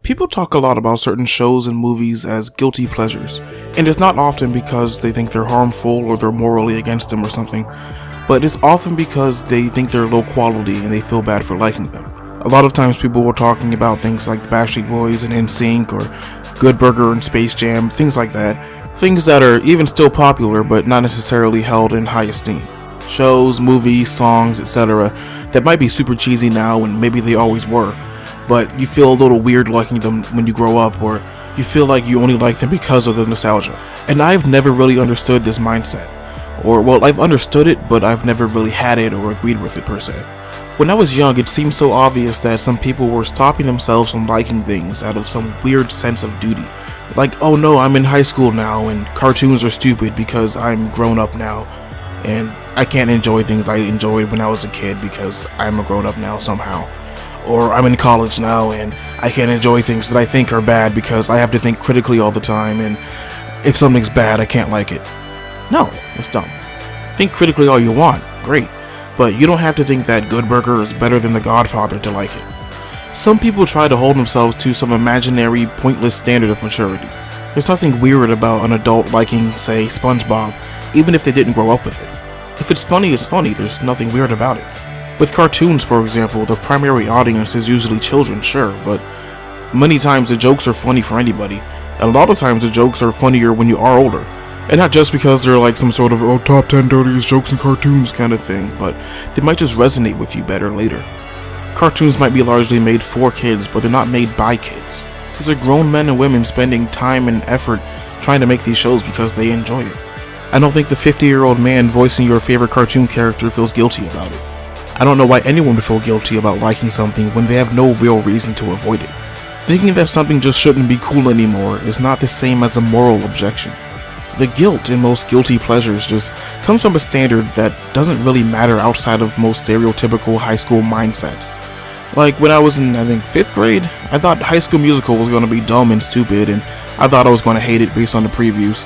People talk a lot about certain shows and movies as guilty pleasures, and it's not often because they think they're harmful or they're morally against them or something, but it's often because they think they're low quality and they feel bad for liking them. A lot of times people were talking about things like the Backstreet Boys and NSYNC or Good Burger and Space Jam, things like that. Things that are even still popular but not necessarily held in high esteem. Shows, movies, songs, etc. that might be super cheesy now and maybe they always were, but you feel a little weird liking them when you grow up, or you feel like you only like them because of the nostalgia. And I've never really understood this mindset. Or, well, I've understood it, but I've never really had it or agreed with it per se. When I was young, it seemed so obvious that some people were stopping themselves from liking things out of some weird sense of duty. Like, oh no, I'm in high school now, and cartoons are stupid because I'm grown up now, and I can't enjoy things I enjoyed when I was a kid because I'm a grown up now somehow. Or I'm in college now and I can't enjoy things that I think are bad because I have to think critically all the time, and if something's bad I can't like it. No, it's dumb. Think critically all you want, great, but you don't have to think that Good Burger is better than The Godfather to like it. Some people try to hold themselves to some imaginary, pointless standard of maturity. There's nothing weird about an adult liking, say, SpongeBob, even if they didn't grow up with it. If it's funny, there's nothing weird about it. With cartoons, for example, the primary audience is usually children, sure, but many times the jokes are funny for anybody, and a lot of times the jokes are funnier when you are older. And not just because they're like some sort of top 10 dirtiest jokes in cartoons kind of thing, but they might just resonate with you better later. Cartoons might be largely made for kids, but they're not made by kids. These are grown men and women spending time and effort trying to make these shows because they enjoy it. I don't think the 50-year-old man voicing your favorite cartoon character feels guilty about it. I don't know why anyone would feel guilty about liking something when they have no real reason to avoid it. Thinking that something just shouldn't be cool anymore is not the same as a moral objection. The guilt in most guilty pleasures just comes from a standard that doesn't really matter outside of most stereotypical high school mindsets. Like when I was in, I think, 5th grade, I thought High School Musical was going to be dumb and stupid, and I thought I was going to hate it based on the previews.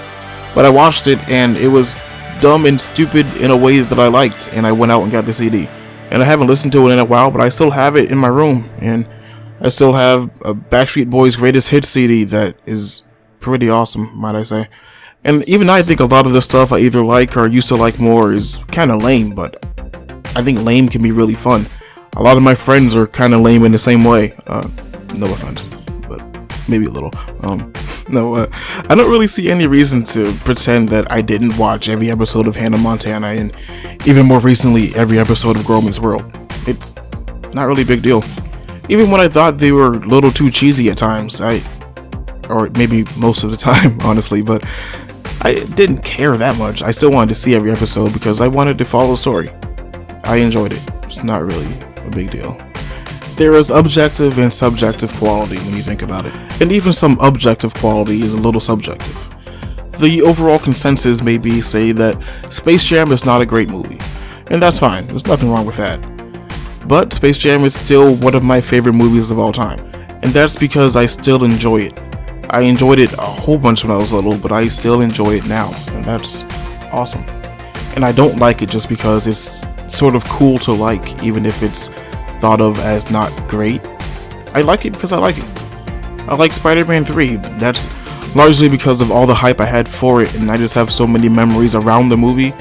But I watched it and it was dumb and stupid in a way that I liked, and I went out and got the CD. And I haven't listened to it in a while, but I still have it in my room, and I still have a Backstreet Boys Greatest Hits CD that is pretty awesome, might I say. And even I think a lot of the stuff I either like or used to like more is kind of lame, but I think lame can be really fun. A lot of my friends are kind of lame in the same way. No offense, but maybe a little. I don't really see any reason to pretend that I didn't watch every episode of Hannah Montana and even more recently every episode of Girl Meets World. It's not really a big deal. Even when I thought they were a little too cheesy at times, or maybe most of the time, honestly, but I didn't care that much. I still wanted to see every episode because I wanted to follow the story. I enjoyed it. It's not really a big deal. There is objective and subjective quality when you think about it, and even some objective quality is a little subjective. The overall consensus may be, say, that Space Jam is not a great movie, and that's fine, there's nothing wrong with that. But Space Jam is still one of my favorite movies of all time, and that's because I still enjoy it. I enjoyed it a whole bunch when I was little, but I still enjoy it now, and that's awesome. And I don't like it just because it's sort of cool to like, even if it's thought of as not great. I like it because I like it. I like Spider-Man 3. That's largely because of all the hype I had for it, and I just have so many memories around the movie,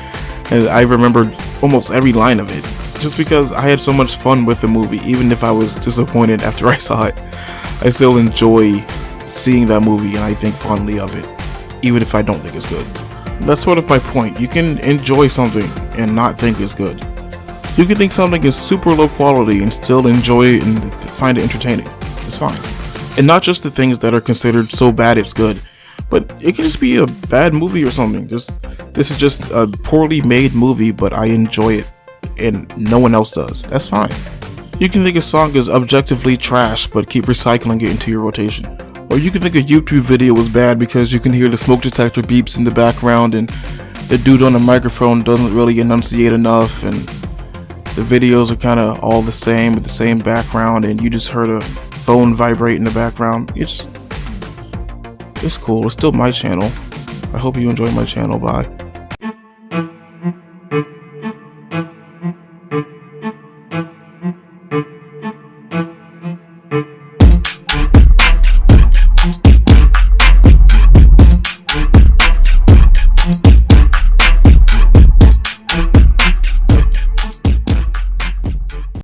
and I remembered almost every line of it, just because I had so much fun with the movie. Even if I was disappointed after I saw it, I still enjoy seeing that movie, and I think fondly of it, even if I don't think it's good. That's sort of my point. You can enjoy something and not think it's good. You can think something is super low quality and still enjoy it and find it entertaining. It's fine. And not just the things that are considered so bad it's good, but it can just be a bad movie or something. This is just a poorly made movie, but I enjoy it and no one else does. That's fine. You can think a song is objectively trash but keep recycling it into your rotation. Or you can think a YouTube video was bad because you can hear the smoke detector beeps in the background and the dude on the microphone doesn't really enunciate enough, and the videos are kind of all the same with the same background, and you just heard a phone vibrate in the background. It's cool. It's still my channel. I hope you enjoy my channel. Bye.